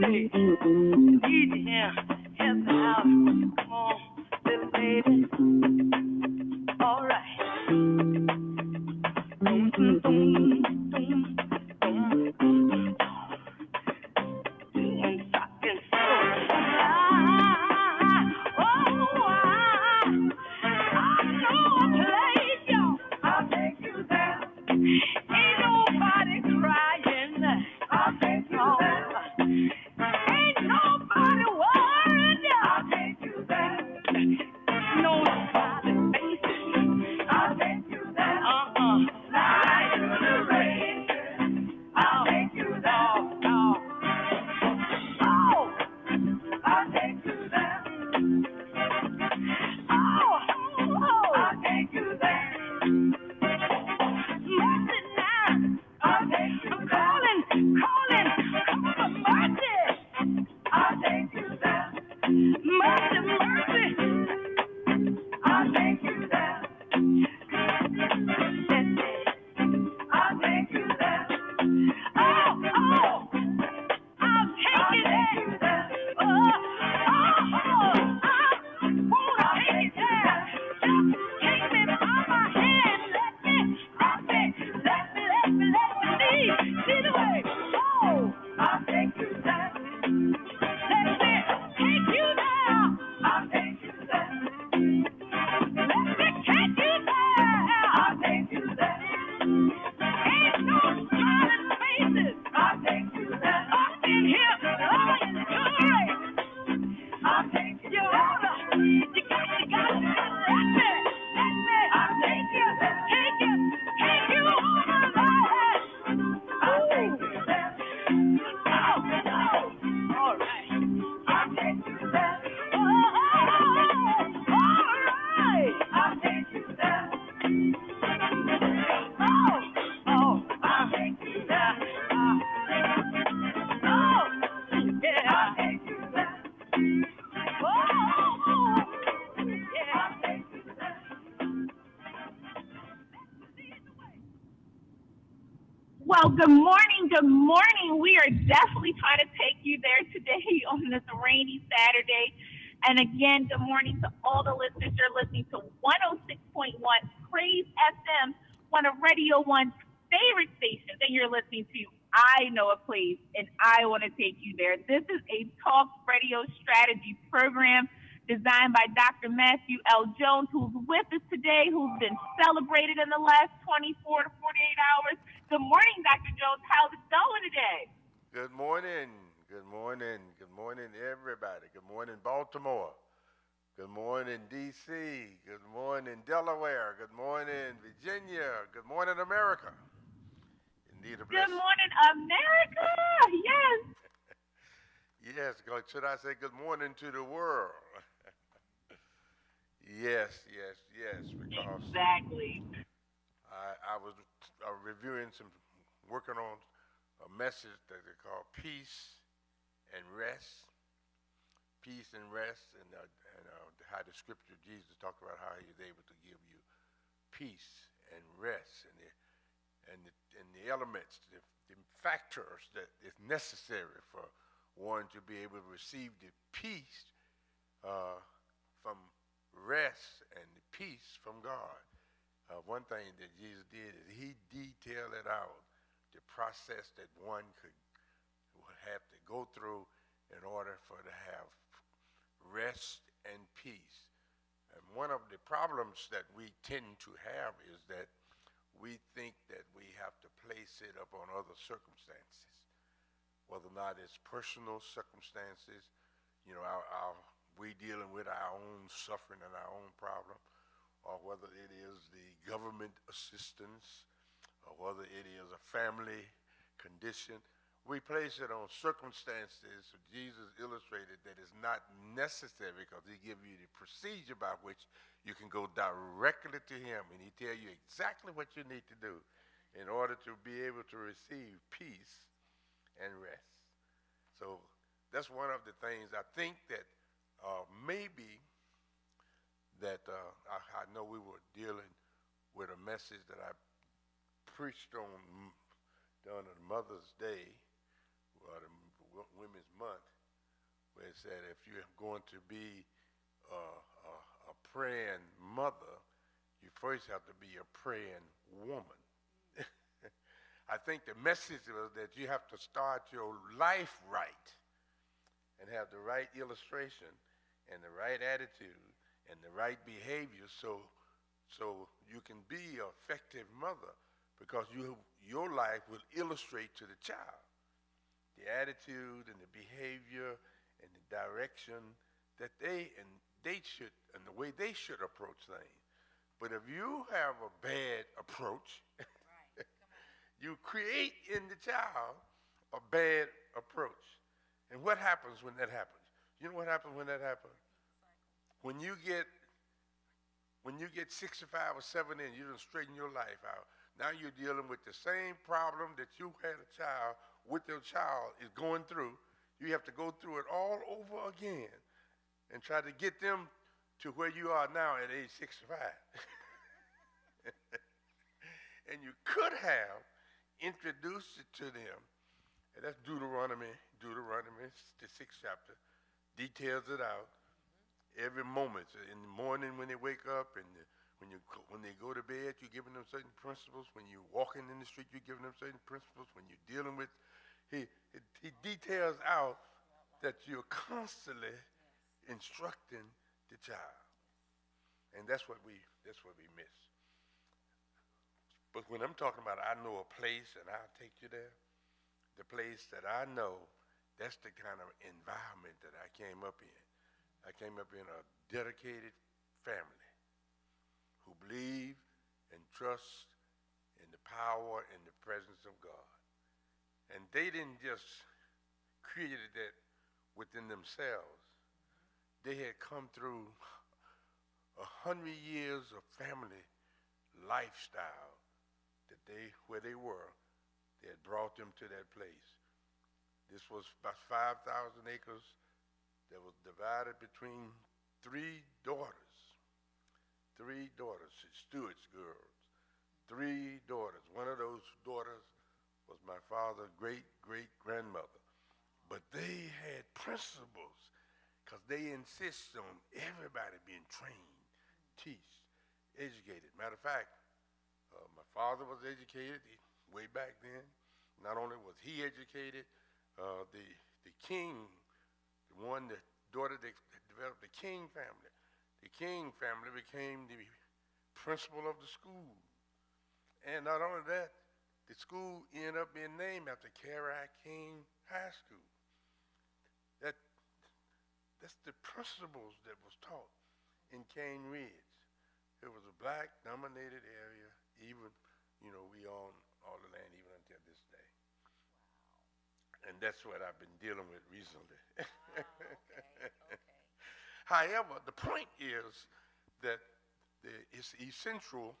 Hey, need you here. Help me out. Come on, little baby. All right. Doom, doom, doom, doom, doom, doom. Doing fucking so. I know a place, y'all. I'll take you there. Ain't nobody crying. I'll take you there. Ain't nobody worried. I'll take you there. No smiling faces. I'll take you there. Fly to the rain. I'll take you there. Oh, I'll take you there. Oh, I'll take you there. Mercy now. I'll take you there. Calling for mercy. I'll take you there. Mercy, mercy. I'll take you there. I'll take you there. Oh, I'll take you there. Oh, I wanna take you there. Just take me by my hand. Let me see the way. Oh, I'll take you there. Let me take you there. I'll take you there. Let me take you there. I'll take you there. Ain't no smiling faces. I'll take you there. Up in here, lying to race. I'll take you there. You got let me. I'll take you there. Take you on the ride. I'll take you there. Oh, all right. I'll take you there. Oh, all right. I'll take you there. Oh, I'll take you there. Oh, yeah. I'll take you there. Oh, yeah. I'll take you there. Well, good morning, good morning. We are definitely trying to take you there today on this rainy Saturday. And again, good morning to all the listeners. You're listening to 106.1 Praise FM, one of RadioOne's favorite stations. And you're listening to I Know a Place, and I Want to Take You There. This is a talk radio strategy program designed by Dr.Matthew L. Jones, who's with us today, who's been celebrated in the last 24 to 48 hours. Good morning, Dr. Jones. How's it going today? Good morning. Good morning. Good morning, everybody. Good morning, Baltimore. Good morning, D.C. Good morning, Delaware. Good morning, Virginia. Good morning, America. Indeed, a blessing. Good morning, America. Yes. Yes, should I say good morning to the world? Yes, because exactly. I was reviewing working on a message that they call Peace and Rest. Peace and rest, and how the scripture, Jesus talked about how he was able to give you peace and rest, and the elements, the factors that is necessary for one to be able to receive the peace from rest and the peace from God. One thing that Jesus did is he detailed it out, the process that one would have to go through in order for to have rest and peace. And one of the problems that we tend to have is that we think that we have to place it upon other circumstances, whether or not it's personal circumstances, we dealing with our own suffering and our own problem, or whether it is the government assistance, or whether it is a family condition. We place it on circumstances. Jesus illustrated that it's not necessary because he gives you the procedure by which you can go directly to him, and he tell you exactly what you need to do in order to be able to receive peace and rest. So that's one of the things I think that maybe that I know we were dealing with a message that I preached on Mother's Day. The women Women's Month, where it said if you're going to be a praying mother, you first have to be a praying woman. I think the message was that you have to start your life right and have the right illustration and the right attitude and the right behavior so you can be an effective mother, because your life will illustrate to the child the attitude and the behavior and the direction that they should, and the way they should approach things. But if you have a bad approach, right. You create in the child a bad approach. And what happens when that happens? You know what happens when that happens? When you get 65 or 70 and you done straighten your life out, now you're dealing with the same problem that you had a child with your child is going through. You have to go through it all over again and try to get them to where you are now at age 65. And you could have introduced it to them. And that's Deuteronomy, the 6th chapter, details it out every moment. In the morning when they wake up, and when they go to bed, you're giving them certain principles. When you're walking in the street, you're giving them certain principles. When you're dealing with, he details out that you're constantly instructing the child. And that's what we miss. But when I'm talking about I know a place and I'll take you there, the place that I know, that's the kind of environment that I came up in. I came up in a dedicated family who believe and trust in the power and the presence of God. And they didn't just create that within themselves. They had come through 100 years of family lifestyle where they were. They had brought them to that place. This was about 5,000 acres that was divided between three daughters, Stewart's girls, three daughters. One of those daughters was my father's great-great-grandmother. But they had principles because they insist on everybody being trained, taught, educated. Matter of fact, my father was educated way back then. Not only was he educated, the king, the daughter that developed the King family. The King family became the principal of the school. And not only that, the school ended up being named after Carey King High School. That's the principles that was taught in Cane Ridge. It was a black-dominated area, even, we own all the land even until this day. Wow. And that's what I've been dealing with recently. Wow, okay. However, the point is that it's essential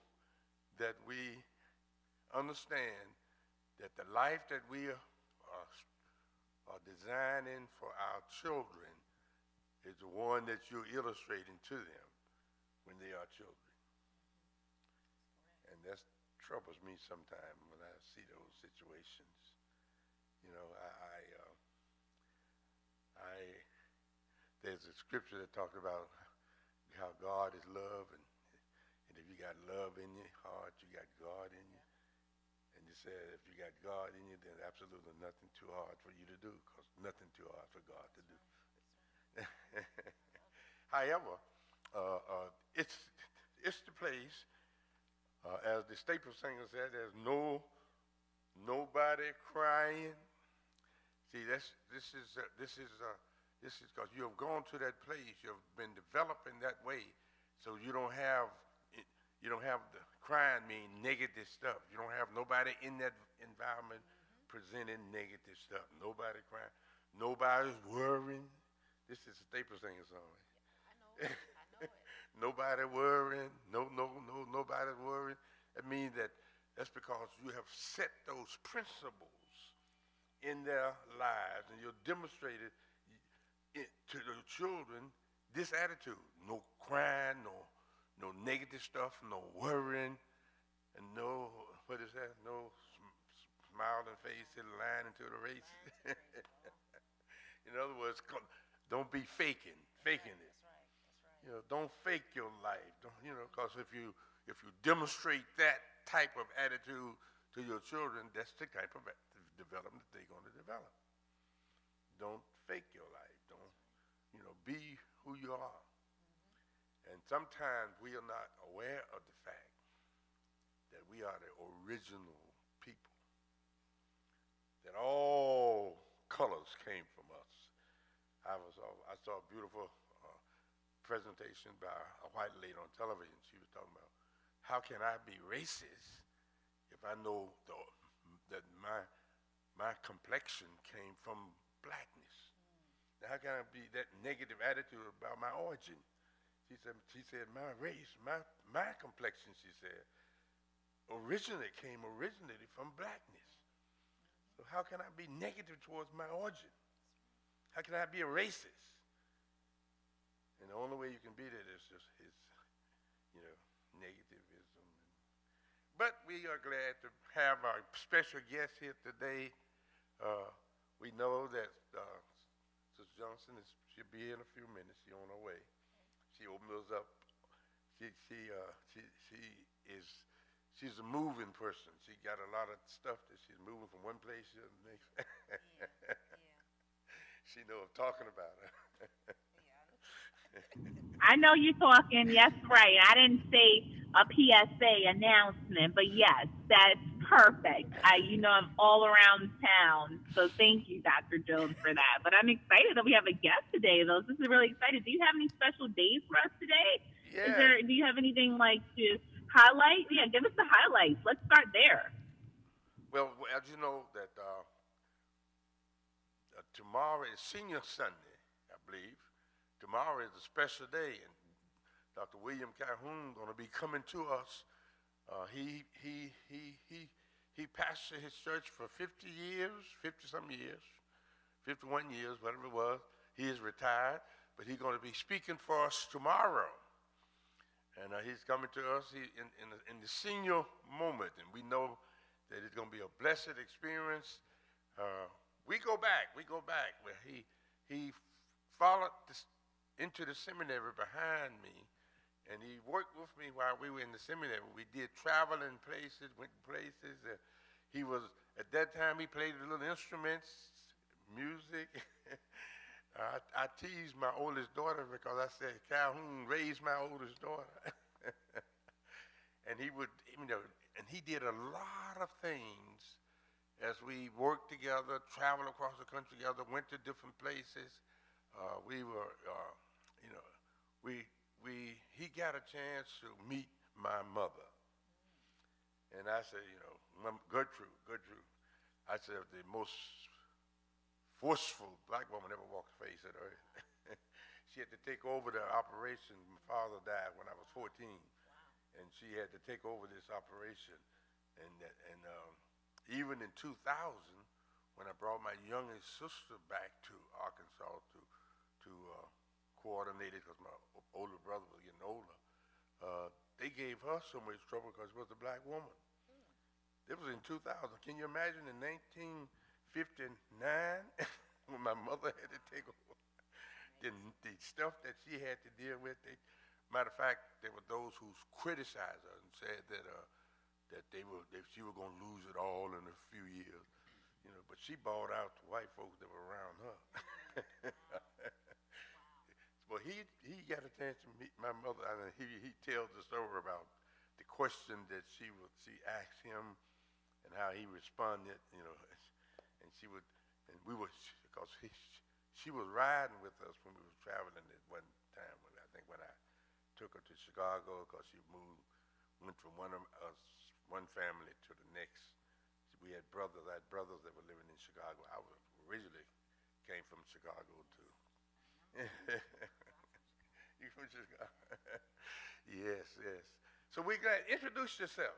that we understand that the life that we are designing for our children is the one that you're illustrating to them when they are children. And that troubles me sometimes when I see those situations. There's a scripture that talks about how God is love, and if you got love in your heart, you got God in you. And you said if you got God in you, then absolutely nothing too hard for you to do, because nothing too hard for God to do. However, it's the place, as the Staple singer said, there's nobody crying. See, this is because you have gone to that place. You have been developing that way, so you don't have the crying mean negative stuff. You don't have nobody in that environment presenting negative stuff. Nobody crying. Nobody's worrying. This is a Staple singer song. Yeah, I know it. Nobody worrying. Nobody's worrying. That means that's because you have set those principles in their lives, and you've demonstrated to the children this attitude: no crying, no negative stuff, no worrying, and no smiling face to the line into the race. other words, don't be faking it. Don't fake your life. Don't, because if you demonstrate that type of attitude to your children, that's the type of development they're going to develop. Don't fake your life. Don't, be who you are. And sometimes we are not aware of the fact that we are the original people, that all colors came from us. I saw a beautiful presentation by a white lady on television. She was talking about, how can I be racist if I know that my complexion came from blackness? Now, how can I be that negative attitude about my origin? She said, my race, my complexion, she said, came originally from blackness. So how can I be negative towards my origin? How can I be a racist? And the only way you can be that is just negativism. But we are glad to have our special guest here today. We know that Sister Johnson she'll be here in a few minutes. She's on her way. She opens us up. She's a moving person. She got a lot of stuff that she's moving from one place to the next. Yeah. She know I'm talking about her. I know you're talking. Yes, right. I didn't say a PSA announcement, but yes, that's perfect. I'm all around town, so thank you, Dr. Jones, for that. But I'm excited that we have a guest today, though. This is really exciting. Do you have any special days for us today? Yeah. Do you have anything to highlight? Yeah, give us the highlights. Let's start there. Well, as you know, that tomorrow is Senior Sunday, I believe. Tomorrow is a special day, and Dr. William Calhoun going to be coming to us. He pastored his church for 50 years, 50-some years, 51 years, whatever it was. He is retired, but he's going to be speaking for us tomorrow. And he's coming to us in the senior moment, and we know that it's going to be a blessed experience. We go back. Where he followed into the seminary behind me, and he worked with me while we were in the seminary. We did traveling places, went places. He was, at that time, he played the little instruments, music. I teased my oldest daughter because I said, Calhoun raised my oldest daughter. And he would, and he did a lot of things as we worked together, traveled across the country together, went to different places. He got a chance to meet my mother. And I said, Gertrude. I said, the most forceful black woman ever walked the face of the earth. She had to take over the operation. My father died when I was 14. Wow. And she had to take over this operation. And even in 2000, when I brought my youngest sister back to Arkansas to coordinate it because my older brother was getting older, they gave her so much trouble because she was a black woman. It was in 2000. Can you imagine in 1959 when my mother had to take over the stuff that she had to deal with? Matter of fact, there were those who criticized her and said that she was going to lose it all in a few years. But she bought out the white folks that were around her. But he got a chance to meet my mother, and he tells the story about the question that she asked him and how he responded, and she would, and we were, because she was riding with us when we were traveling at one time. When I took her to Chicago, because she went from one family to the next. I had brothers that were living in Chicago. I originally came from Chicago too. You from Chicago? Yes. So we're glad. Introduce yourself.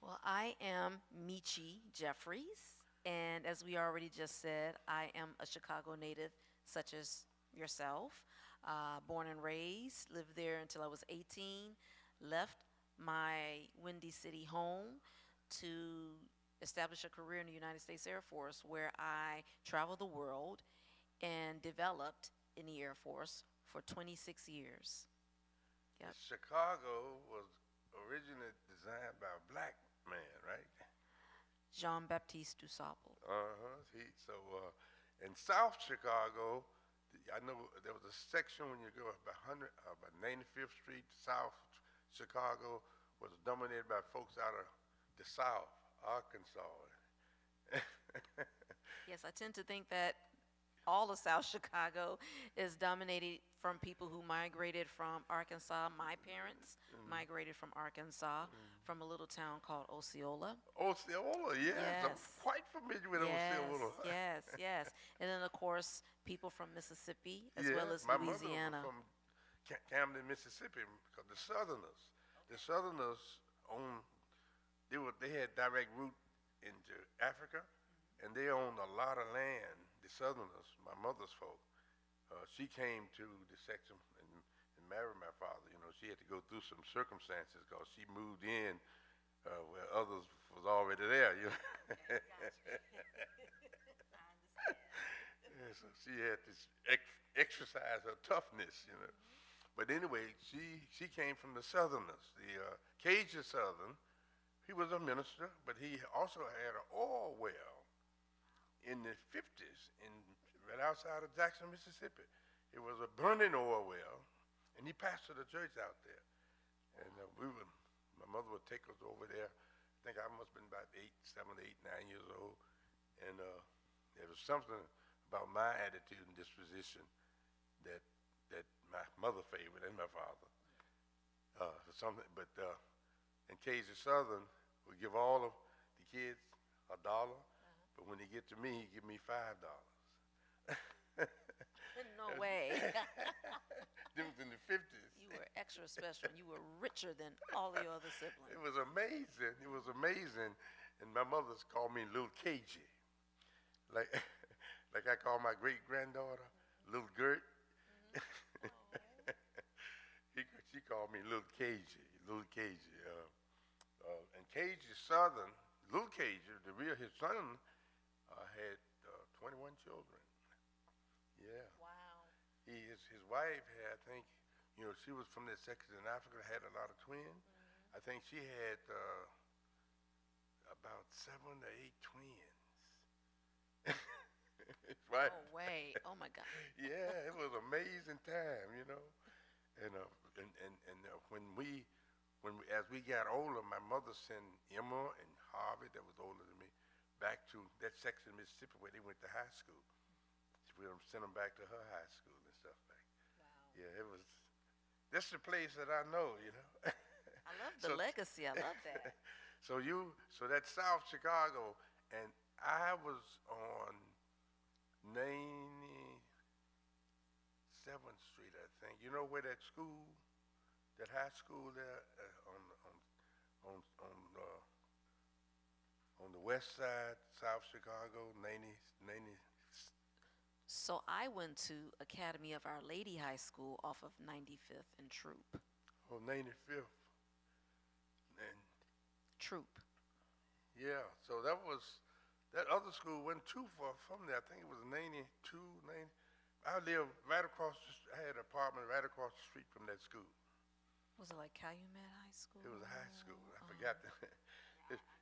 Well, I am Michi Jeffries, and as we already just said, I am a Chicago native, such as yourself. Born and raised, lived there until I was 18, left my Windy City home to establish a career in the United States Air Force, where I traveled the world and developed in the Air Force for 26 years. Yep. Chicago was originally designed by a black man, right? Jean-Baptiste Dussable. In South Chicago, I know there was a section when you go about 95th Street, South Chicago was dominated by folks out of the South, Arkansas. Yes, I tend to think that all of South Chicago is dominated from people who migrated from Arkansas. My parents migrated from Arkansas, from a little town called Osceola. Osceola, yes. I'm Yes. quite familiar with Yes, Osceola. yes, yes. And then, of course, people from Mississippi as Yeah, well as my Louisiana. mother was from Camden, Mississippi, because the Southerners owned, they had direct route into Africa, and they owned a lot of land. The Southerners, my mother's folk, she came to the section and married my father. You know, she had to go through some circumstances because she moved in where others was already there. You know? Yeah, so she had to exercise her toughness. You know. But anyway, she came from the Southerners, the Cajun Southern. He was a minister, but he also had an oil well in the 50s right outside of Jackson, Mississippi. It was a burning oil well, and he pastored a church out there. And my mother would take us over there. I think I must have been about 7, 8, 9 years old. And there was something about my attitude and disposition that my mother favored and my father. In Cajun Southern, we give all of the kids $1, but when they get to me, he give me $5. No way. Them was in the 50s. You were extra special. You were richer than all your other siblings. It was amazing. It was amazing. And my mother's called me Little KJ. Like I call my great-granddaughter Little Gert. She called me Little KJ, Little KJ. And KJ Southern, Little KJ, his son had 21 children. Yeah. Wow. His wife had, I think, she was from that section in Africa, had a lot of twins. I think she had about 7 to 8 twins. Right. Oh, wait. Oh, my God. Yeah, it was an amazing time, you know. And as we got older, my mother sent Emma and Harvey, that was older than me, back to that section of Mississippi where they went to high school. We sent them back to her high school and stuff back. Wow. Yeah, that's the place that I know, you know. I love the legacy. I love that. So that's South Chicago, and I was on 97th Street, I think. You know where that school, that high school there on the west side, South Chicago, 90. So I went to Academy of Our Lady High School off of 95th and Troop. Oh, 95th. And Troop. Yeah, so that other school wasn't too far from there. I think it was 92, 90. I lived right across, I had an apartment right across the street from that school. Was it like Calumet High School? It was a high school. I forgot that.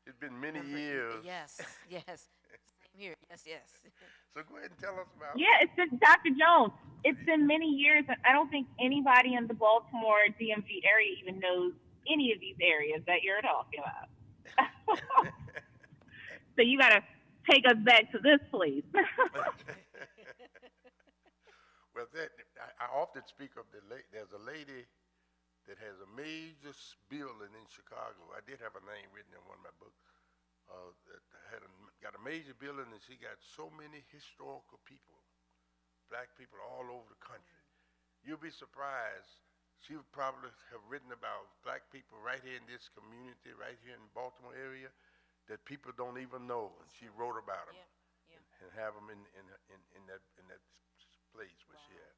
It's been many years. Yes, yes. Same here. Yes. So go ahead and tell us about. Yeah, it's been, Dr. Jones. It's been many years, and I don't think anybody in the Baltimore DMV area even knows any of these areas that you're talking about. So you got to take us back to this place. Well, I often speak of there's a lady that has a major building in Chicago. I did have a name written in one of my books. That got a major building, and she got so many historical people, black people all over the country. You'll be surprised. She would probably have written about black people right here in this community, right here in the Baltimore area, that people don't even know. And she wrote about them and have them in that place where she had.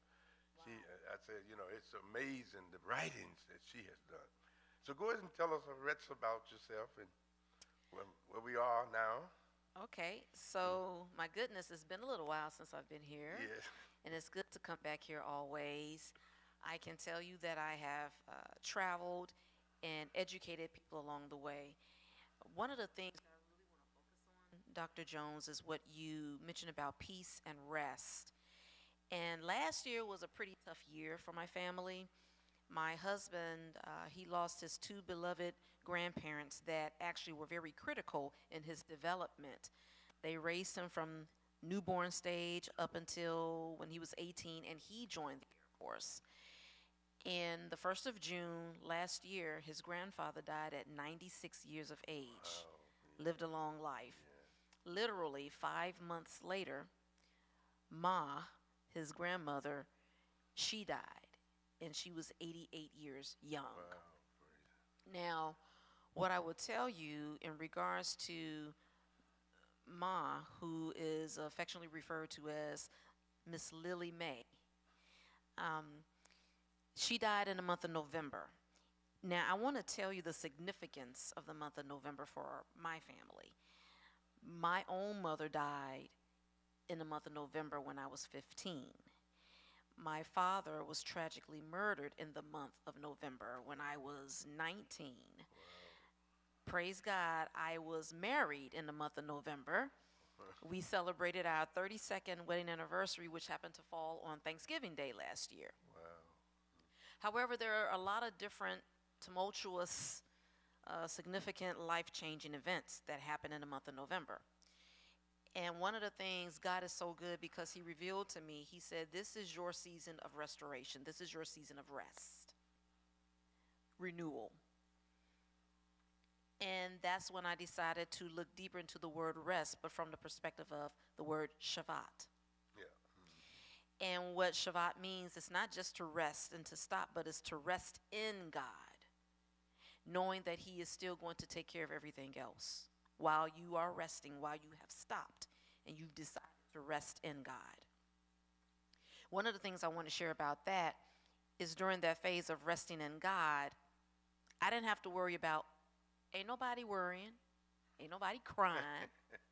I said, it's amazing the writings that she has done. So go ahead and tell us a bit about yourself and where we are now. Okay, so my goodness, it's been a little while since I've been here, Yes. and it's good to come back here always. I can tell you that I have traveled and educated people along the way. One of the things that I really want to focus on, Dr. Jones, is what you mentioned about peace and rest. And last year was a pretty tough year for my family. My husband, he lost his two beloved grandparents that actually were very critical in his development. They raised him from newborn stage up until when he was 18 and he joined the Air Force. In the 1st of June last year, his grandfather died at 96 years of age, Wow. lived a long life. Yeah. Literally 5 months later, Ma, his grandmother, she died, and she was 88 years young. Wow. Now, what I would tell you in regards to Ma, who is affectionately referred to as Miss Lily Mae, um, she died in the month of November. Now, I want to tell you the significance of the month of November for my family. My own mother died in the month of November when I was 15. My father was tragically murdered in the month of November when I was 19. Praise God, I was married in the month of November. We celebrated our 32nd wedding anniversary, which happened to fall on Thanksgiving Day last year. Wow. However, there are a lot of different tumultuous, significant, life-changing events that happen in the month of November. And one of the things, God is so good because He revealed to me, He said, this is your season of restoration. This is your season of rest, renewal. And that's when I decided to look deeper into the word rest, but from the perspective of the word Shabbat. Yeah. And what Shabbat means is not just to rest and to stop, but it's to rest in God, knowing that He is still going to take care of everything else while you are resting, while you have stopped and you've decided to rest in God. One of the things I want to share about that is during that phase of resting in God, I didn't have to worry about, ain't nobody worrying, ain't nobody crying,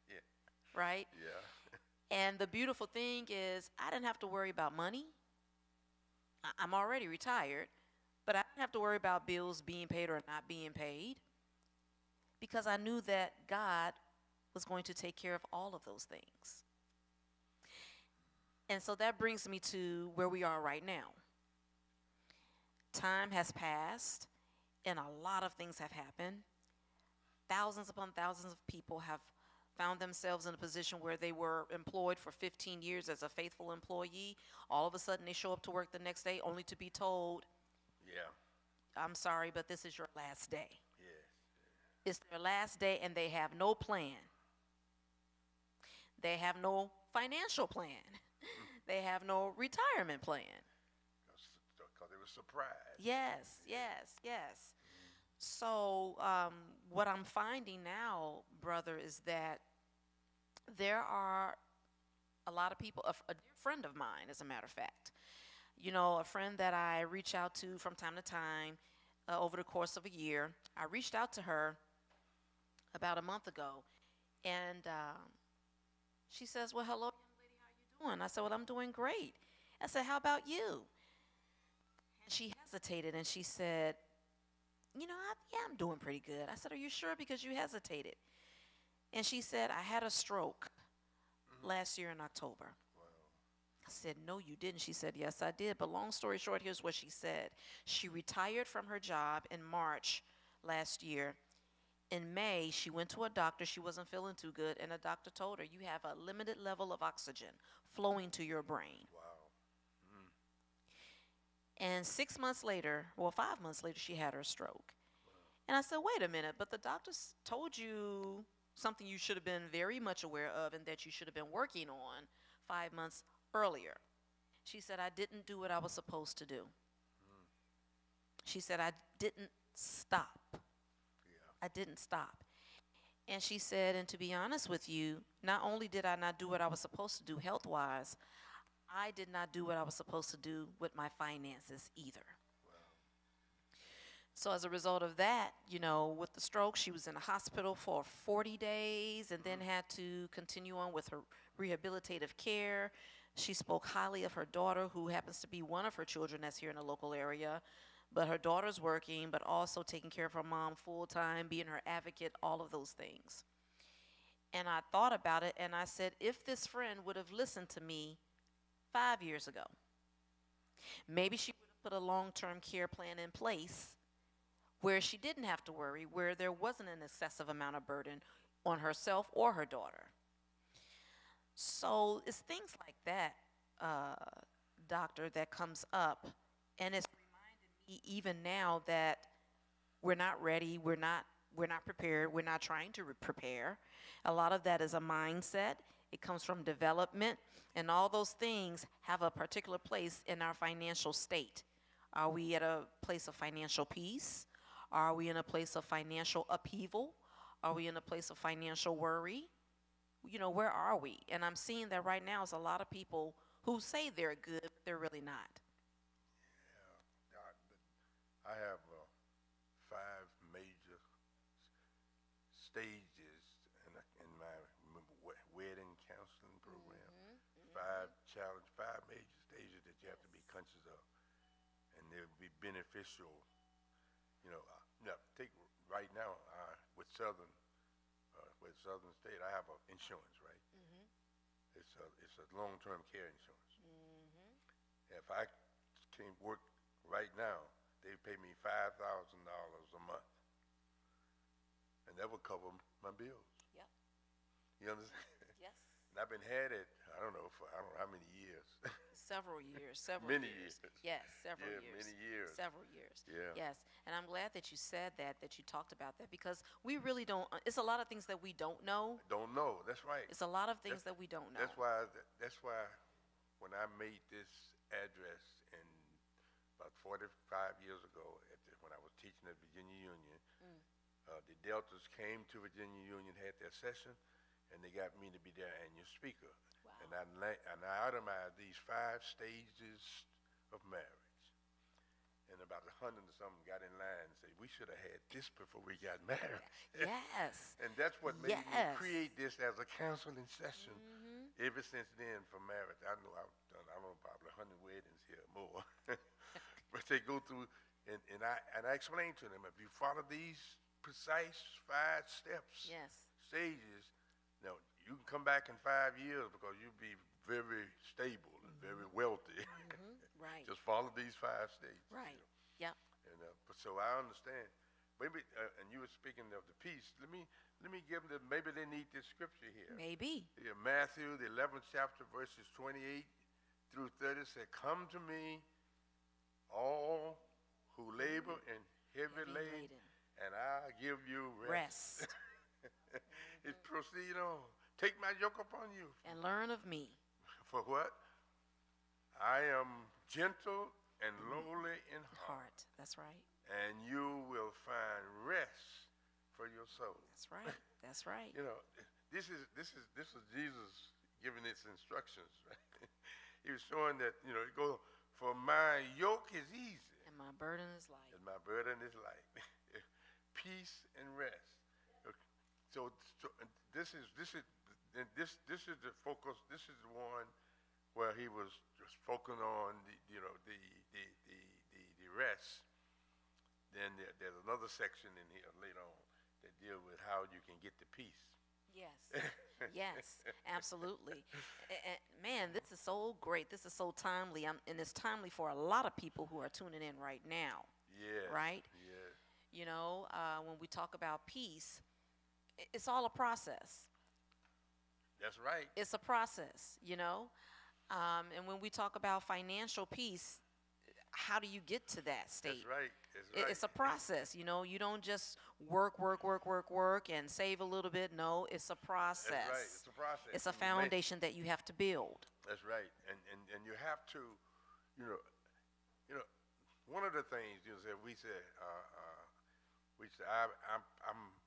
Yeah. right? Yeah. And the beautiful thing is I didn't have to worry about money. I'm already retired, but I didn't have to worry about bills being paid or not being paid because I knew that God was going to take care of all of those things. And so that brings me to where we are right now. Time has passed and a lot of things have happened. Thousands upon thousands of people have found themselves in a position where they were employed for 15 years as a faithful employee. All of a sudden they show up to work the next day only to be told, Yeah. I'm sorry, but this is your last day. Yes. It's their last day and they have no plan. They have no financial plan. They have no retirement plan. Because they were surprised. Yes, yes, yes. So what I'm finding now, brother, is that there are a lot of people, a dear friend of mine, as a matter of fact, you know, a friend that I reach out to from time to time over the course of a year. I reached out to her about a month ago, and she says, well, hello, young lady, how you doing? I said, well, I'm doing great. I said, how about you? And she hesitated, and she said, you know, yeah, I'm doing pretty good. I said, are you sure? Because you hesitated. And she said, I had a stroke last year in October. Wow. I said, no, you didn't. She said, yes, I did. But long story short, here's what she said. She retired from her job in March last year. In May, she went to a doctor. She wasn't feeling too good, and a doctor told her, you have a limited level of oxygen flowing to your brain. Wow. And 6 months later, well, 5 months later, she had her stroke. And I said, wait a minute, but the doctors told you something you should have been very much aware of and that you should have been working on 5 months earlier. She said, I didn't do what I was supposed to do. She said, I didn't stop. Yeah. I didn't stop. And she said, and to be honest with you, not only did I not do what I was supposed to do health-wise, I did not do what I was supposed to do with my finances either. Wow. So as a result of that, with the stroke, she was in the hospital for 40 days and then had to continue on with her rehabilitative care. She spoke highly of her daughter, who happens to be one of her children that's here in the local area. But her daughter's working, but also taking care of her mom full time, being her advocate, all of those things. And I thought about it and I said, if this friend would have listened to me 5 years ago, maybe she would have put a long term care plan in place where she didn't have to worry, where there wasn't an excessive amount of burden on herself or her daughter. So it's things like that, doctor, that comes up, and it's reminded me even now that we're not ready, we're not prepared, we're not trying to prepare. A lot of that is a mindset. It comes from development, and all those things have a particular place in our financial state. Are we at a place of financial peace? Are we in a place of financial upheaval? Are we in a place of financial worry? Where are we? And I'm seeing that right now is a lot of people who say they're good, but they're really not. I have 5 major stages in my wedding counseling program. Five major stages that you have to be conscious of, and they'll be beneficial. Take right now with Southern State, I have insurance, right? It's a long-term care insurance. If I can't work right now, they pay me $5,000 a month, and that will cover my bills. Yep. You understand? Yes. And I've been had it, I don't know how many years. Several years. Many years. Yes, several years. Many years. Several years. Yeah. Yes, and I'm glad that you said that you talked about that, because we really don't, it's a lot of things that we don't know. Don't know, that's right. It's a lot of things that we don't know. That's why when I made this address in about 45 years ago, when I was teaching at Virginia Union, the Deltas came to Virginia Union, had their session, and they got me to be their annual speaker. Wow. And I itemized these 5 stages of marriage. And about 100 or something got in line and said, we should have had this before we got married. Yes. And that's what made me Yes. create this as a counseling session. Ever since then, for marriage, I know I've done, I don't know, probably 100 weddings here or more. But they go through, and I explain to them, if you follow these precise 5 steps, Yes. stages, you can come back in 5 years because you'll be very stable and very wealthy. Right. Just follow these 5 stages. Right. Yep. And so I understand. Maybe, and you were speaking of the peace. Let me give them. Maybe they need this scripture here. Maybe. Yeah, Matthew, the 11th chapter, verses 28 through 30 said, "Come to me, all who labor and heavy laden, and I'll give you rest." It proceed on. Take my yoke upon you. And learn of me. For what? I am gentle and lowly in heart, That's right. and you will find rest for your soul. That's right. That's right. This is Jesus giving its instructions. Right? He was showing that it goes, for my yoke is easy, And my burden is light. and my burden is light. Peace and rest. So this is the focus. This is the one where he was just focusing on the rest. Then there's another section in here later on that deal with how you can get the peace. Yes. Yes, absolutely. Man, this is so great. This is so timely. And it's timely for a lot of people who are tuning in right now. Yeah. Right? Yeah. When we talk about peace, it's all a process. That's right. It's a process, and when we talk about financial peace, how do you get to that state? That's right. That's right. It's a process, you don't just work and save a little bit. No, it's a process. That's right. It's a process. It's a foundation that you have to build. That's right. And you have to, one of the things we said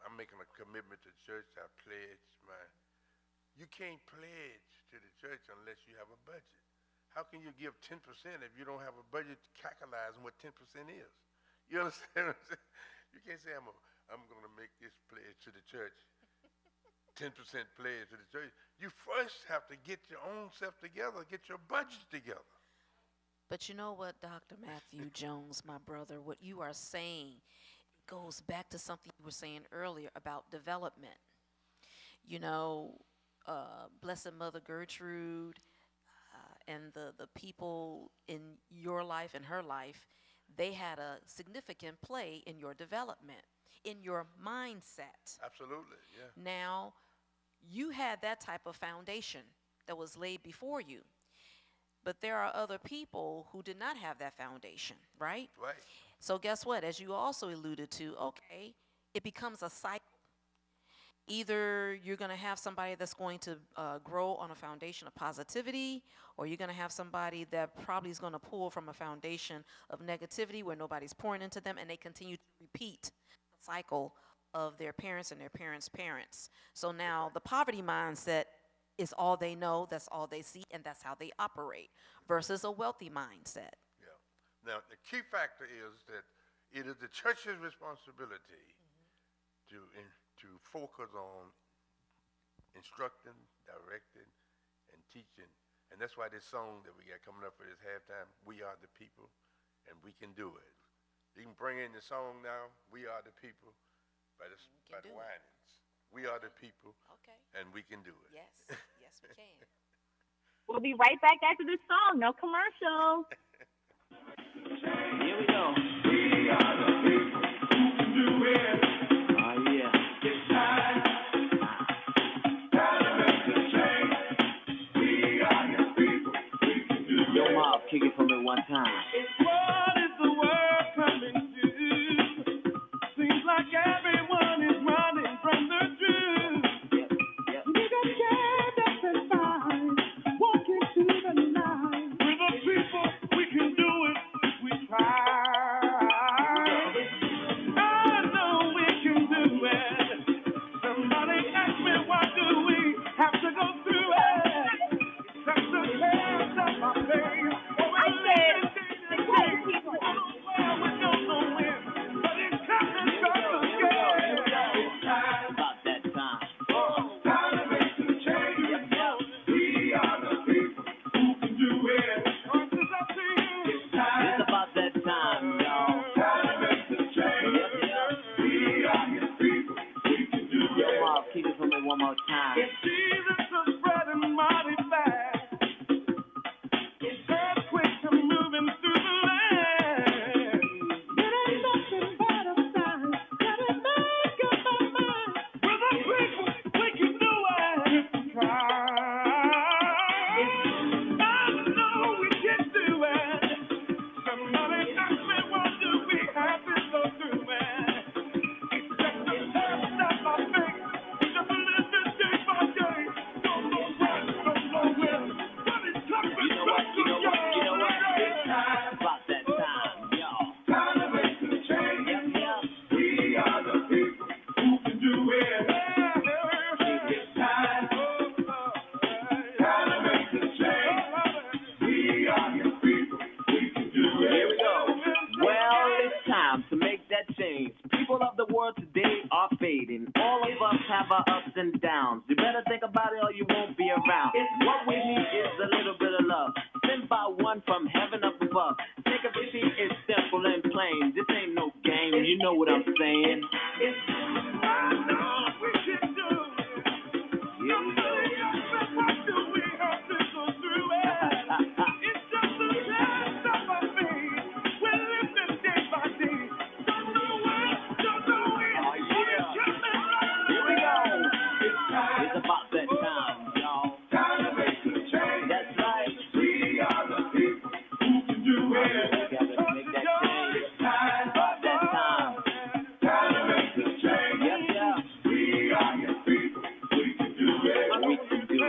I'm making a commitment to the church. I pledge you can't pledge to the church unless you have a budget. How can you give 10% if you don't have a budget calculating what 10% is? You understand what I'm saying? You can't say I'm going to make this pledge to the church, 10% pledge to the church. You first have to get your own self together, get your budget together. But you know what, Dr. Matthew Jones, my brother, what you are saying goes back to something you were saying earlier about development. You know, Blessed Mother Gertrude and the people in your life and her life, they had a significant play in your development, in your mindset. Absolutely, yeah. Now, you had that type of foundation that was laid before you. But there are other people who did not have that foundation, right? Right. So guess what? As you also alluded to, okay, it becomes a cycle. Either you're going to have somebody that's going to grow on a foundation of positivity, or you're going to have somebody that probably is going to pull from a foundation of negativity where nobody's pouring into them, and they continue to repeat the cycle of their parents and their parents' parents. So now the poverty mindset is all they know, that's all they see, and that's how they operate, versus a wealthy mindset. Yeah. Now, the key factor is that it is the church's responsibility to focus on instructing, directing, and teaching. And that's why this song that we got coming up for this halftime, We Are the People, and we can do it. You can bring in the song now, We Are the People, by the Winans. We are the people, Okay. and we can do it. Yes, yes, we can. We'll be right back after this song. No commercial. Here we go. We are the people who can do it. Oh, yeah. It's time. Gotta make the change. We are the people. We can do it. Yo, Mob, kick it for me one time. What is the world coming to? Seems like everyone is running from the truth. Yep. We got scared up and fine, walking through the night. We're the people, we can do it if we try. I know we can do it. Somebody ask me, why do we have to go through it? That's the cares of my face. I said, because people. Well, we don't know when, but it's coming from the scale. About that time. Time to make some change. We are the people who can do it. It's about that time, y'all. Time to make some change. We are the people who can do it. Yo, Mob, keep it for me one more time. If Jesus is spreading mighty fast, it's earthquakes are moving through the land. It ain't nothing but a sign that it make up my mind. We're the people, we can do it if we try. I know we can do it. Somebody ask me, why do we have to go through it? It's just the test of my faith. Just living day by day. Don't know when, don't know when. But it's coming back to you. It's time. About that time, y'all. Time to make some change. We are the people who can do it. It's time. Time to make some change. We are the people who can do it. Here we go. Well, it's time to make that change. People of the world today are fading. All of us have our ups and downs. You better think about it or you won't be around. What we need is a little bit of love, sent by one from heaven up above. Think of it, it's simple and plain. This ain't no game, you know what I'm saying. I know we can do it. Here we go. What do we have to go through it? It's just a test of our faith. We're living day by day. Don't know when, don't know when. Oh, yeah. Here we go. It's about that time, y'all. Time to make some change. That's right. We are the people who can do it. Together to make that change. It's time. About that time. Time to make some change. Yep. We are the people. We can do it. We can do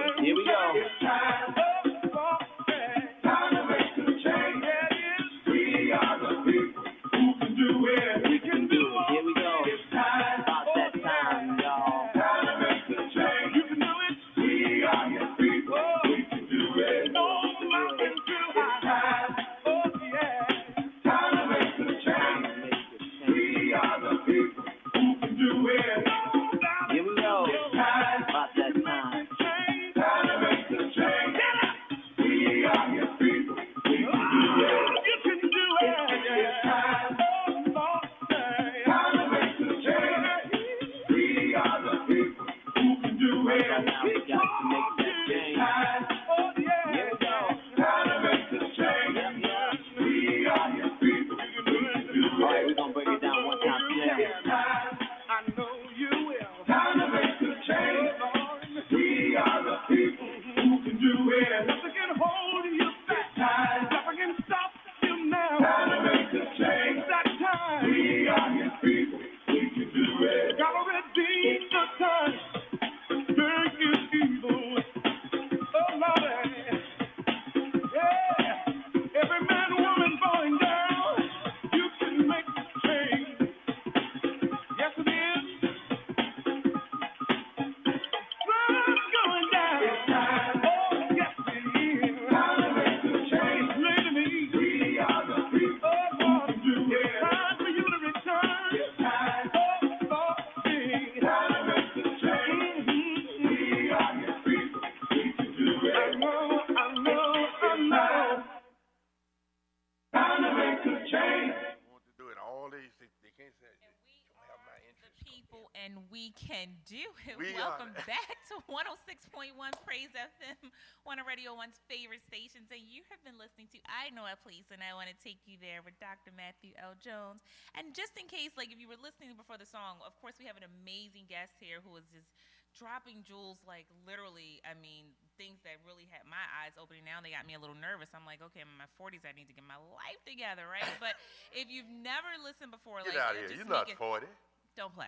people, and we can do it. We Welcome are. back to 106.1 Praise FM, one of Radio One's favorite stations. And you have been listening to I Know a Place, and I want to take you there with Dr. Matthew L. Jones. And just in case, like if you were listening before the song, of course we have an amazing guest here who is just dropping jewels, like literally, I mean, things that really had my eyes opening. Now they got me a little nervous. I'm like, okay, I'm in my 40s, I need to get my life together, right? But if you've never listened before, Get like, out of here. You're not 40. Don't play.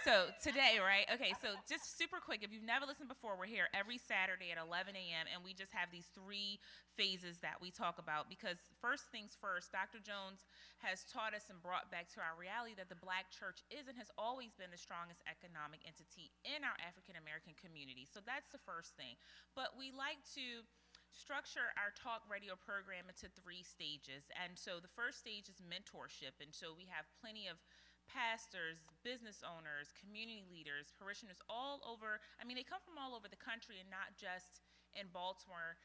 So today, right? Okay, so just super quick, if you've never listened before, we're here every Saturday at 11 a.m. and we just have these 3 phases that we talk about, because first things first, Dr. Jones has taught us and brought back to our reality that the black church is and has always been the strongest economic entity in our African American community. So that's the first thing. But we like to structure our talk radio program into 3 stages. And so the first stage is mentorship. And so we have plenty of pastors, business owners, community leaders, parishioners all over. I mean, they come from all over the country and not just in Baltimore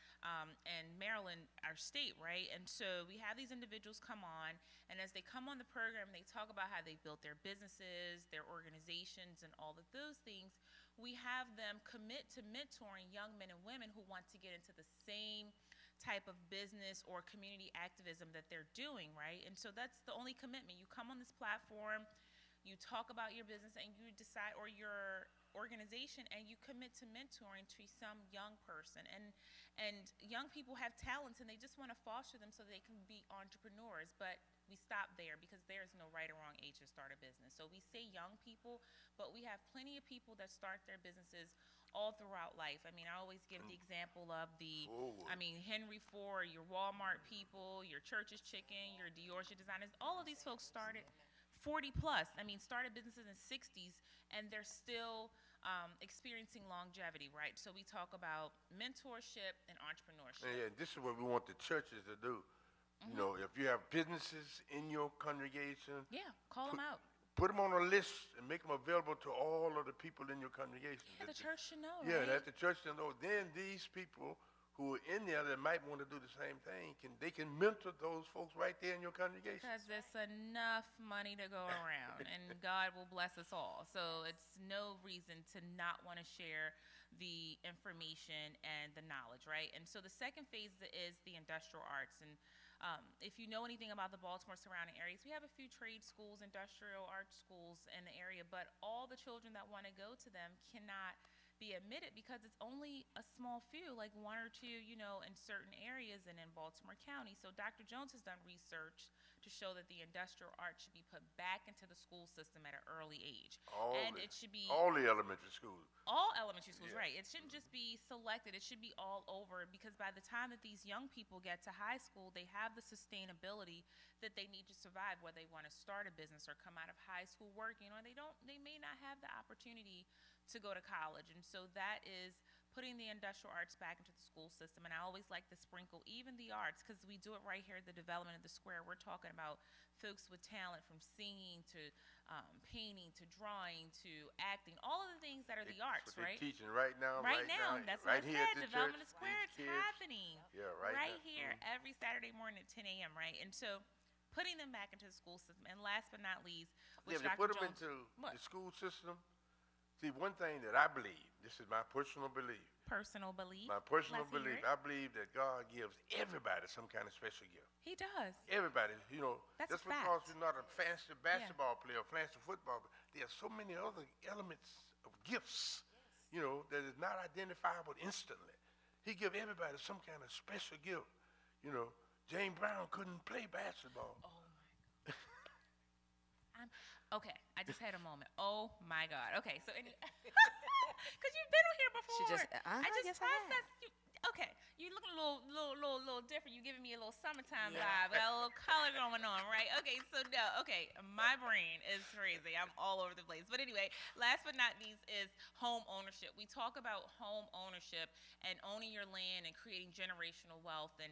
and Maryland, our state, right? And so we have these individuals come on, and as they come on the program, they talk about how they built their businesses, their organizations, and all of those things. We have them commit to mentoring young men and women who want to get into the same type of business or community activism that they're doing, right? And so that's the only commitment. You come on this platform, you talk about your business, and you decide, or your organization, and you commit to mentoring to some young person. And young people have talents, and they just want to foster them so they can be entrepreneurs. But we stop there because there is no right or wrong age to start a business. So we say young people, but we have plenty of people that start their businesses all throughout life. I mean, I always give the example of Henry Ford, your Walmart people, your Church's Chicken, your Dior's, your designers. All of these folks started 40 plus. I mean, started businesses in 60s, and they're still experiencing longevity, right? So we talk about mentorship and entrepreneurship. Yeah, this is what we want the churches to do. You know, if you have businesses in your congregation, call them out. Put them on a list and make them available to all of the people in your congregation. Yeah, the church should know, Yeah, right? that the church should know. Then these people who are in there that might want to do the same thing, they can mentor those folks right there in your congregation. Because there's enough money to go around, and God will bless us all. So it's no reason to not want to share the information and the knowledge, right? And so the second phase is the industrial arts. And if you know anything about the Baltimore surrounding areas, we have a few trade schools, industrial arts schools in the area, but all the children that want to go to them cannot be admitted because it's only a small few, like 1 or 2, in certain areas and in Baltimore County. So Dr. Jones has done research to show that the industrial arts should be put back into the school system at an early age. It should be all the elementary schools. All elementary schools, right. It shouldn't just be selected. It should be all over, because by the time that these young people get to high school, they have the sustainability that they need to survive, whether they want to start a business or come out of high school working, or they may not have the opportunity to go to college. And so that is putting the industrial arts back into the school system. And I always like to sprinkle even the arts, because we do it right here at the development of the square. We're talking about folks with talent, from singing to painting to drawing to acting, all of the things that are the arts, right? Teaching right now. That's right what I here said. at the Development church, of Square, it's happening. Yeah, right here every Saturday morning at 10 a.m., right? And so putting them back into the school system. And last but not least, which Dr. Dr. Put them Jones, into the school system. See, one thing that I believe, this is my personal belief. Personal belief? My personal Let's hear belief. it. I believe that God gives everybody some kind of special gift. He does. Everybody, That's just a fact. because you're not a fancy basketball player or fancy football, there are so many other elements of gifts, that is not identifiable instantly. He gives everybody some kind of special gift. James Brown couldn't play basketball. Oh my God. Okay, I just had a moment. Oh my God. Okay, so because you've been on here before. I just processed you. Okay, you looking a little different. You giving me a little summertime vibe. Got a little color going on, right? Okay, so my brain is crazy. I'm all over the place. But anyway, last but not least is home ownership. We talk about home ownership and owning your land and creating generational wealth, and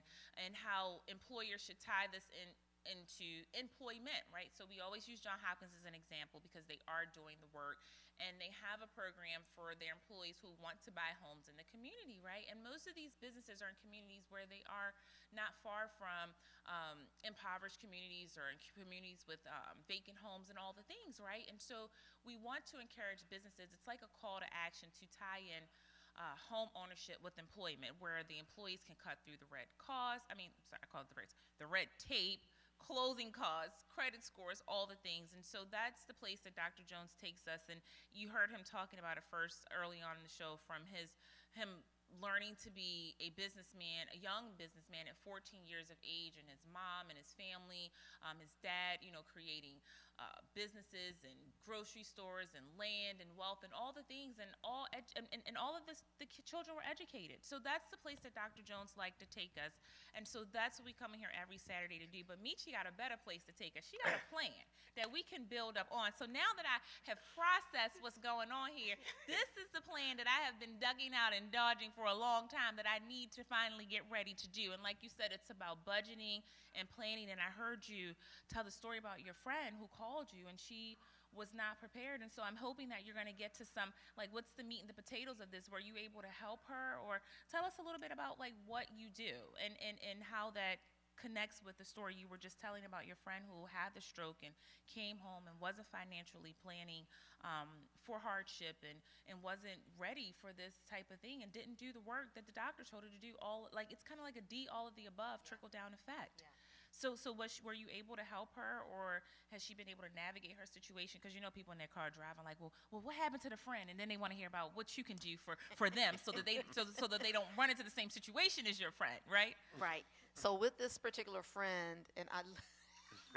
how employers should tie this in into employment, right? So we always use John Hopkins as an example because they are doing the work, and they have a program for their employees who want to buy homes in the community, right? And most of these businesses are in communities where they are not far from impoverished communities or in communities with vacant homes and all the things, right? And so we want to encourage businesses. It's like a call to action to tie in home ownership with employment, where the employees can cut through the red tape, closing costs, credit scores, all the things. And so that's the place that Dr. Jones takes us. And you heard him talking about it first early on in the show, from him learning to be a businessman, a young businessman at 14 years of age, and his mom and his family, his dad, creating businesses and grocery stores and land and wealth and all the things, and all of this, the children were educated. So that's the place that Dr. Jones liked to take us, and so that's what we come in here every Saturday to do. But Michi got a better place to take us. She got a plan that we can build up on. So now that I have processed what's going on here, this is the plan that I have been dugging out and dodging for a long time that I need to finally get ready to do. And like you said, it's about budgeting and planning. And I heard you tell the story about your friend who called you, and she was not prepared. And so I'm hoping that you're going to get to some, like, what's the meat and the potatoes of this? Were you able to help her? Or tell us a little bit about, like, what you do and how that connects with the story you were just telling about your friend who had the stroke and came home and wasn't financially planning for hardship and wasn't ready for this type of thing and didn't do the work that the doctor told her to do. It's kind of like a all of the above, trickle down effect. Yeah. So were you able to help her, or has she been able to navigate her situation? Because people in their car driving like, well, what happened to the friend? And then they want to hear about what you can do for them so that they don't run into the same situation as your friend, right? Right. So with this particular friend, and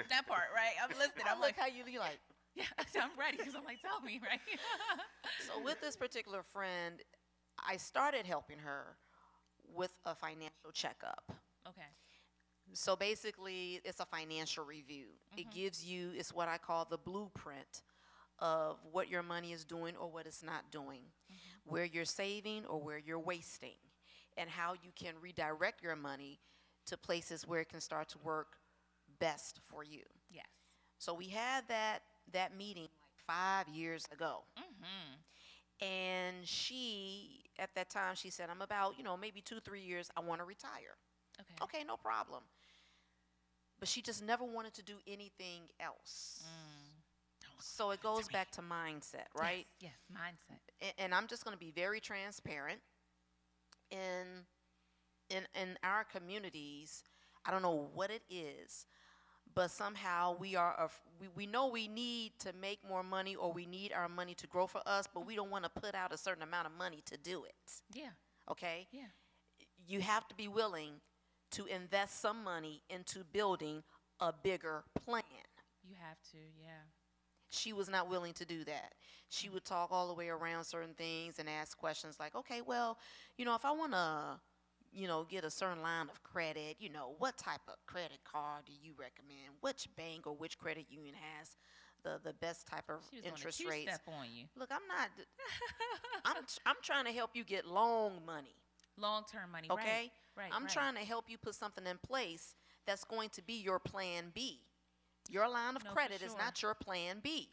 That part, right? I'm listening. I'm look like, how you like. yeah, I'm ready, because I'm like, tell me, right? So with this particular friend, I started helping her with a financial checkup. Okay. So basically, it's a financial review. It gives you, it's what I call the blueprint of what your money is doing or what it's not doing, where you're saving or where you're wasting, and how you can redirect your money to places where it can start to work best for you. Yes. So we had that meeting like 5 years ago. And she, at that time, she said, I'm about, maybe 2-3 years, I want to retire. Okay, no problem. But she just never wanted to do anything else. So it goes back to mindset, right? Yes, mindset. And I'm just going to be very transparent. In our communities, I don't know what it is, but somehow we know we need to make more money, or we need our money to grow for us, but we don't want to put out a certain amount of money to do it. Yeah. Okay? Yeah. You have to be willing to invest some money into building a bigger plan. You have to, yeah. She was not willing to do that. She would talk all the way around certain things and ask questions like, okay, well, if I want to, get a certain line of credit, what type of credit card do you recommend? Which bank or which credit union has the best type of interest rates? Step on you. Look, I'm trying to help you get long money. Long-term money, okay? Right. I'm trying to help you put something in place that's going to be your plan B. Your line of credit is not your plan B.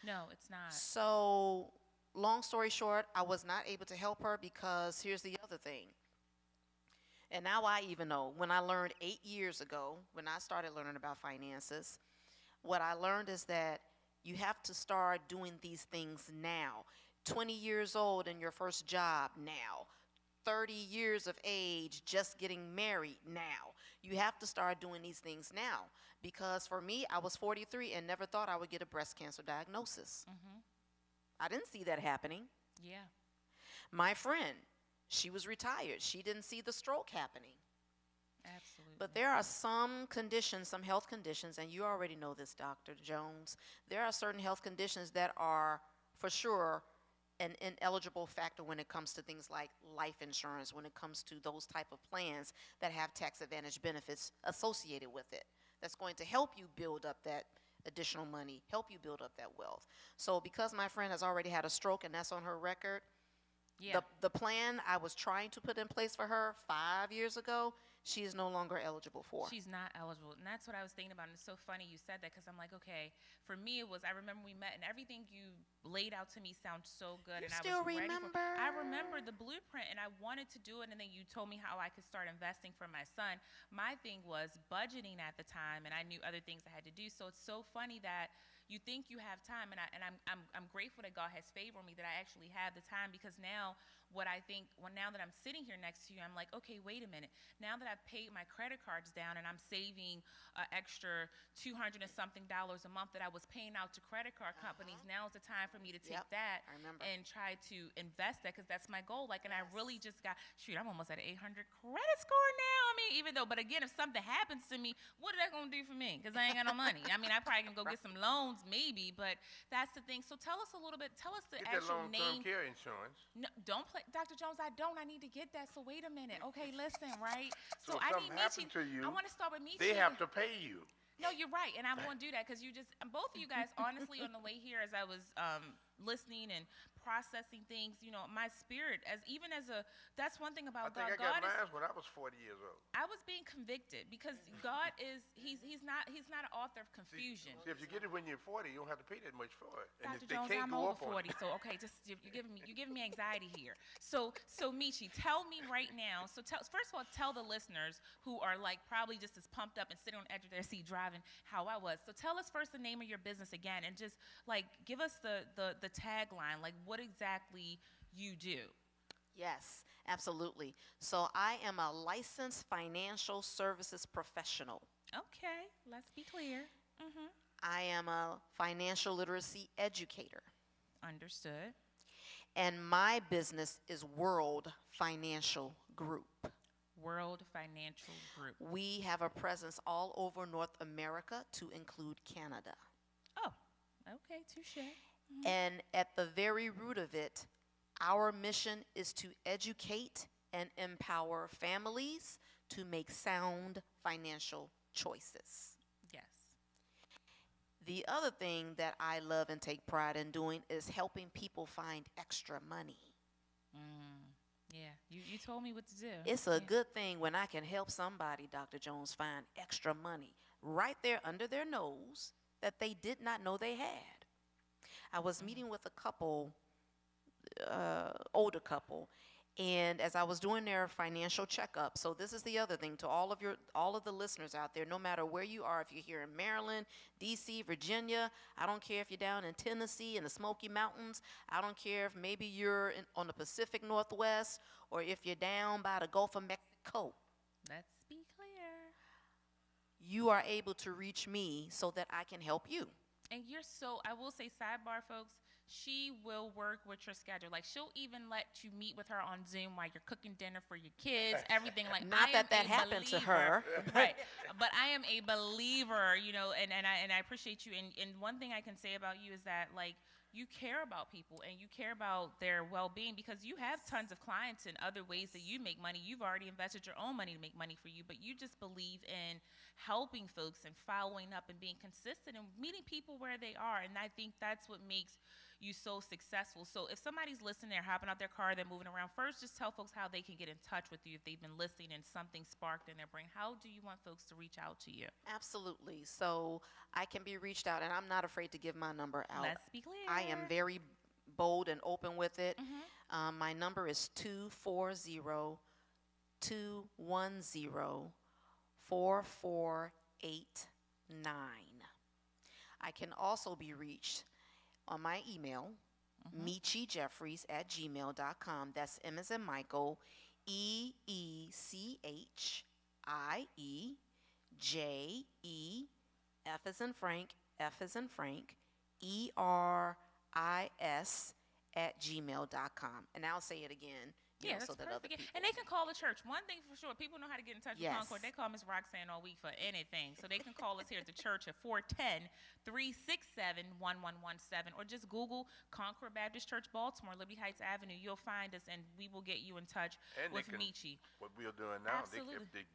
No, it's not. So, long story short, I was not able to help her because here's the other thing. And now I even know, when I learned 8 years ago, when I started learning about finances, what I learned is that you have to start doing these things now. 20 years old in your first job now. 30 years of age, just getting married now. You have to start doing these things now. Because for me, I was 43 and never thought I would get a breast cancer diagnosis. I didn't see that happening. Yeah. My friend, she was retired. She didn't see the stroke happening. Absolutely. But there are some conditions, some health conditions, and you already know this, Dr. Jones. There are certain health conditions that are, for sure, an ineligible factor when it comes to things like life insurance, when it comes to those type of plans that have tax advantage benefits associated with it. That's going to help you build up that additional money, help you build up that wealth. So because my friend has already had a stroke and that's on her record, yeah. the plan I was trying to put in place for her 5 years ago, she is no longer eligible for. She's not eligible. And that's what I was thinking about. And it's so funny you said that because I'm like, okay, for me it was, I remember we met and everything you laid out to me sounds so good. You and still I was ready remember? I remember the blueprint and I wanted to do it. And then you told me how I could start investing for my son. My thing was budgeting at the time, and I knew other things I had to do. So it's so funny that you think you have time, and I'm grateful that God has favored me that I actually have the time, because now what I think, now that I'm sitting here next to you, I'm like, okay, wait a minute. Now that I've paid my credit cards down and I'm saving an extra $200 and something a month that I was paying out to credit card companies, now is the time for me to take that and try to invest that, because that's my goal. Like, and I really just got, I'm almost at an 800 credit score now. I mean, even though, but again, if something happens to me, what is that going to do for me? Because I ain't got no money. I mean, I probably can go get some loans maybe, but that's the thing. So tell us a little bit, tell us the Get actual that name. long-term care insurance. No, don't play, Dr. Jones. I don't. I need to get that. So wait a minute. Okay, listen, right? So if I something need happened Michi. to you, I want to start with Michi. they have to pay you. No, you're right, and I'm going to do that because you just, both of you guys, honestly, on the way here, as I was listening and processing things, you know, my spirit, that's one thing about God. I got mine when I was 40 years old. I was being convicted because God is, he's not an author of confusion. See, if you get it when you're 40, you don't have to pay that much for it. And Dr. they Jones, can't I'm go over up on 40, it. so okay, just you're giving me anxiety here. So Michi, tell me right now. So first of all, tell the listeners who are like probably just as pumped up and sitting on the edge of their seat driving how I was. So tell us first the name of your business again, and just like give us the tagline, like what exactly you do. Yes, absolutely. So I am a licensed financial services professional. Okay, let's be clear. Mm-hmm. I am a financial literacy educator. Understood. And my business is World Financial Group. World Financial Group. We have a presence all over North America to include Canada. Oh, okay, touche. Mm-hmm. And at the very root of it, our mission is to educate and empower families to make sound financial choices. Yes. The other thing that I love and take pride in doing is helping people find extra money. Yeah, you told me what to do. It's a good thing when I can help somebody, Dr. Jones, find extra money right there under their nose that they did not know they had. I was meeting with a couple, older couple, and as I was doing their financial checkup, so this is the other thing to all of the listeners out there, no matter where you are, if you're here in Maryland, D.C., Virginia, I don't care if you're down in Tennessee in the Smoky Mountains, I don't care if maybe you're on the Pacific Northwest, or if you're down by the Gulf of Mexico. Let's be clear. You are able to reach me so that I can help you. And I will say, sidebar, folks, she will work with your schedule. Like, she'll even let you meet with her on Zoom while you're cooking dinner for your kids, everything. Like, Not that happened to her. Right. But I am a believer, you know, and I appreciate you. And one thing I can say about you is that, like, you care about people and you care about their well-being, because you have tons of clients in other ways that you make money. You've already invested your own money to make money for you, but you just believe in helping folks and following up and being consistent and meeting people where they are. And I think that's what makes you so successful. So if somebody's listening, they're hopping out their car, they're moving around, first just tell folks how they can get in touch with you if they've been listening and something sparked in their brain. How do you want folks to reach out to you? Absolutely. So I can be reached out, and I'm not afraid to give my number out. Let's be clear. I am very bold and open with it. Mm-hmm. My number is 240-210-4489. I can also be reached on my email, michijeffries@gmail.com. That's M as in Michael, EECHIE, F as in Frank, ERIS@gmail.com. And I'll say it again. Yeah, so that's that other perfect. people. And they can call the church. One thing for sure, people know how to get in touch with Yes. Concord. They call Miss Roxanne all week for anything. So they can call us here at the church at 410-367-1117, or just Google Concord Baptist Church, Baltimore, Liberty Heights Avenue. You'll find us, and we will get you in touch with Michi. What we are doing now, Absolutely. they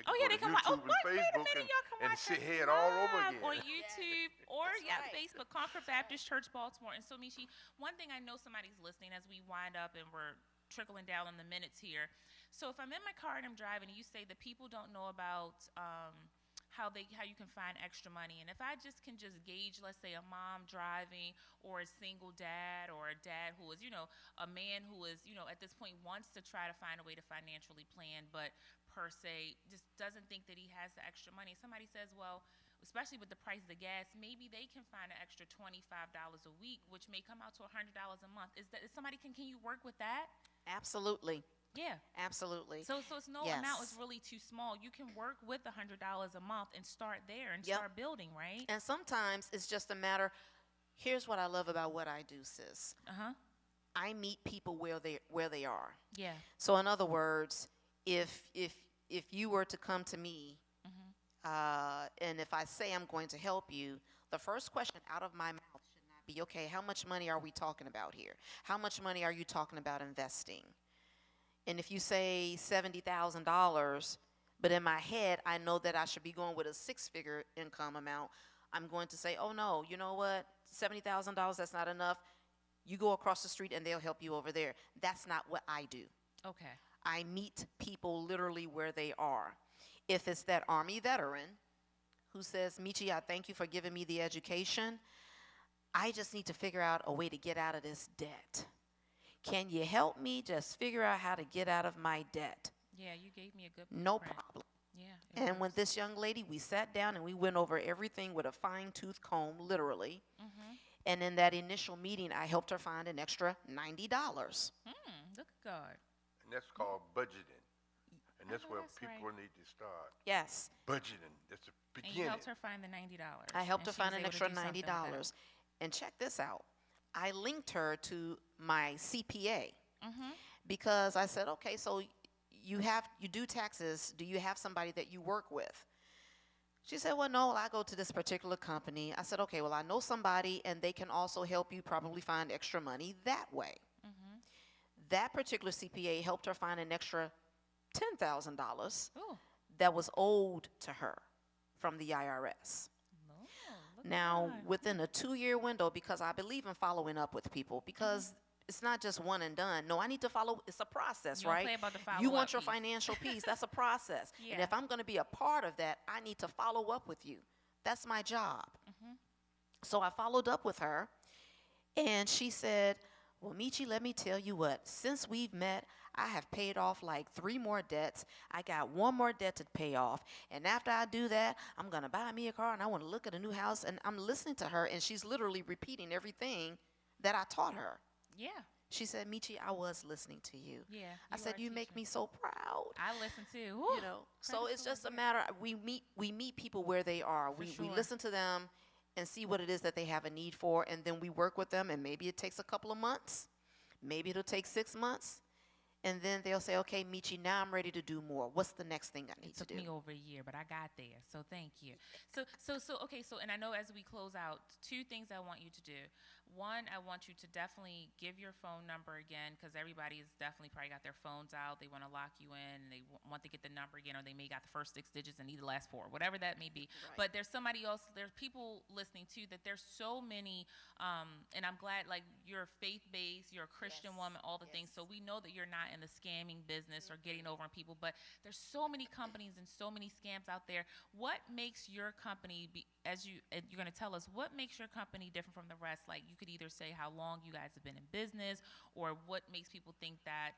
Oh, can yeah, go they to can watch. YouTube Oh, what? and Wait a Facebook minute, y'all can and watch see us it all over live again. on YouTube or right. Facebook, Concord Baptist Church, Baltimore. And so, Michi, one thing I know somebody's listening as we wind up and we're trickling down in the minutes here. So if I'm in my car and I'm driving, and you say that people don't know about how you can find extra money, and if I just can just gauge, let's say a mom driving, or a single dad, or a dad who is, a man who is, at this point wants to try to find a way to financially plan, but per se just doesn't think that he has the extra money. Somebody says, well, especially with the price of the gas, maybe they can find an extra $25 a week, which may come out to $100 a month. Is somebody can you work with that? Absolutely. Yeah. Absolutely. So it's no amount is really too small. You can work with $100 a month and start there and start building, right? And sometimes it's just a matter. Here's what I love about what I do, sis. I meet people where they are. Yeah. So in other words, if you were to come to me, and if I say I'm going to help you, the first question out of my mouth should not be, okay, how much money are we talking about here? How much money are you talking about investing? And if you say $70,000, but in my head I know that I should be going with a six-figure income amount, I'm going to say, oh no, you know what, $70,000, that's not enough. You go across the street and they'll help you over there. That's not what I do. Okay. I meet people literally where they are. If it's that Army veteran who says, Michi, I thank you for giving me the education, I just need to figure out a way to get out of this debt. Can you help me just figure out how to get out of my debt? Yeah, you gave me a good No blueprint. problem. Yeah. And with this young lady, we sat down and we went over everything with a fine-tooth comb, literally. And in that initial meeting, I helped her find an extra $90. Look at God. And that's called budgeting. And that's know where that's people right. need to start. Yes. Budgeting. That's the And beginning. you helped her find the $90. I helped her and she find was an able to extra do something with that. $90. And check this out. I linked her to my CPA because I said, okay, so you do taxes. Do you have somebody that you work with? She said, well, no, I go to this particular company. I said, okay, well, I know somebody, and they can also help you probably find extra money that way. That particular CPA helped her find an extra $10,000 Ooh. that was owed to her from the IRS. Look Now, at God. within a 2-year window, because I believe in following up with people, because it's not just one and done. No, I need to follow. It's a process, You don't right? play about the You follow-up want your piece. financial piece. That's a process. And Yeah. if I'm going to be a part of that, I need to follow up with you. That's my job. So I followed up with her, and she said, well, Michi, let me tell you what. Since we've met, I have paid off like 3 more debts. I got 1 more debt to pay off. And after I do that, I'm going to buy me a car, and I want to look at a new house. And I'm listening to her, and she's literally repeating everything that I taught her. Yeah. She said, Michi, I was listening to you. Yeah. I said, you make me so proud. I listen too. You know, so Credit it's to just a her. matter. We meet people where they are. We sure. listen to them and see what it is that they have a need for, and then we work with them. And maybe it takes a couple of months, maybe it'll take 6 months, and then they'll say, okay, Michi, now I'm ready to do more. What's the next thing I need It to took do? me over a year, but I got there. So thank you. Okay. So, and I know as we close out, 2 things I want you to do. One, I want you to definitely give your phone number again, because everybody is definitely probably got their phones out. They want to lock you in. And they want to get the number again, or they may got the first 6 digits and need the last 4, whatever that may be. Right. But there's somebody else. There's people listening too. That there's so many. And I'm glad, like, you're faith-based. You're a Christian Yes. woman. All the things. So we know that you're not in the scamming business or getting over on people. But there's so many companies and so many scams out there. What makes your company be, as you're going to tell us, what makes your company different from the rest? Like, you could either say how long you guys have been in business, or what makes people think that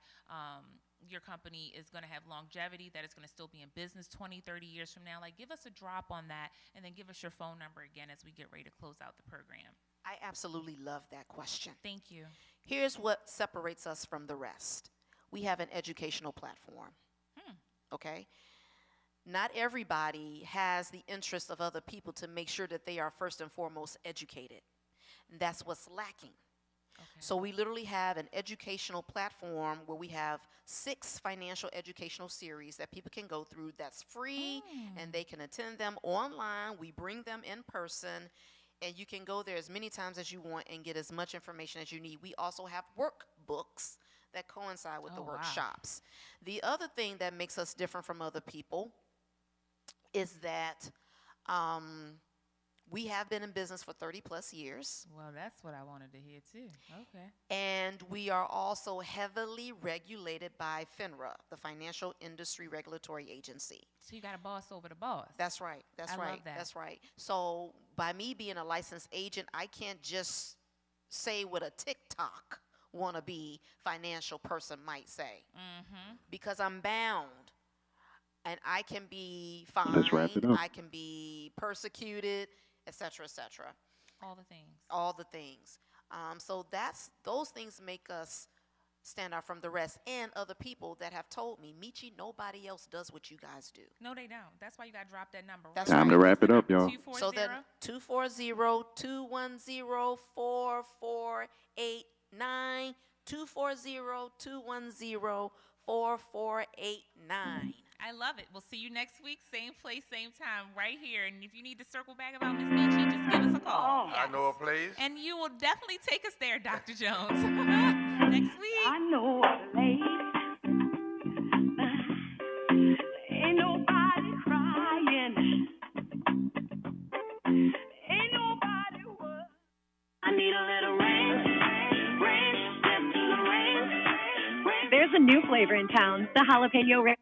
your company is going to have longevity, that it's going to still be in business 20, 30 years from now. Like, give us a drop on that, and then give us your phone number again as we get ready to close out the program. I absolutely love that question. Thank you. Here's what separates us from the rest. We have an educational platform. Okay? Not everybody has the interest of other people to make sure that they are first and foremost educated. And that's what's lacking. Okay. So we literally have an educational platform where we have 6 financial educational series that people can go through that's free, and they can attend them online. We bring them in person, and you can go there as many times as you want and get as much information as you need. We also have workbooks that coincide with the Oh, wow. workshops. The other thing that makes us different from other people is that We have been in business for 30 plus years. Well, that's what I wanted to hear too. Okay. And we are also heavily regulated by FINRA, the Financial Industry Regulatory Agency. So you got a boss over the boss. That's right. That's I right. love that. That's right. So by me being a licensed agent, I can't just say what a TikTok wannabe financial person might say, because I'm bound. And I can be fined, Let's wrap it up. I can be persecuted, et cetera, et cetera. All the things. All the things. So those things make us stand out from the rest, and other people that have told me, Michi, nobody else does what you guys do. No, they don't. That's why you got to drop that number. That's Time to wrap it up, y'all. 240? So then 240-210-4489, 240-210-4489. I love it. We'll see you next week, same place, same time, right here. And if you need to circle back about Miss Michi, just give us a call. I know a place. And you will definitely take us there, Dr. Jones. Next week. I know a place. Ain't nobody crying. Ain't nobody worried. I need a little rain, rain, just a little rain, rain. There's a new flavor in town, the jalapeno rain.